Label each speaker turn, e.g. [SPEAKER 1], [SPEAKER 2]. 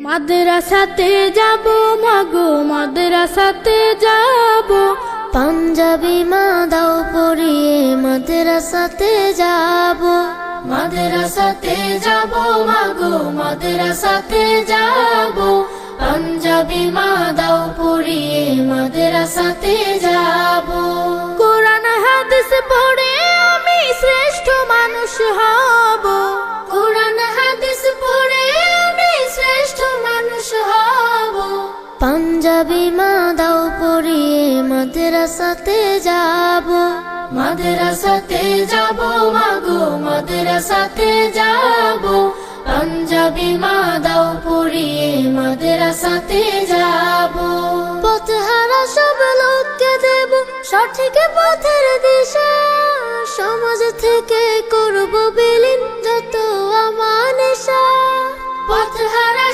[SPEAKER 1] মাদ্রাসাতে যাব মাগো মাদ্রাসাতে যাব,
[SPEAKER 2] পাঞ্জাবি মা দাও পরিয়ে মাদ্রাসাতে যাব।
[SPEAKER 1] মাদ্রাসাতে যাব মাগো মাদ্রাসাতে যাব, পাঞ্জাবি মা দাও পরিয়ে মাদ্রাসাতে যাব। কোরআন হাদিস পড়ে আমি শ্রেষ্ঠ মানুষ হব, কোরআন হাদিস পড়ে আমি শ্রেষ্ঠ মানুষ হব।
[SPEAKER 2] পাঞ্জাবি মা দাও পরিয়ে মাদ্রাসাতে যাব।
[SPEAKER 1] মাদ্রাসাতে যাব মাগো মাদ্রাসাতে যাব, পাঞ্জাবি মা দাও পরিয়ে মাদ্রাসাতে যাব।
[SPEAKER 2] পথহারা সব লোককে দেব সঠিক পথের দিশা, সমাজ থেকে করব বিলীন যত আমানেশা।
[SPEAKER 1] পথহারা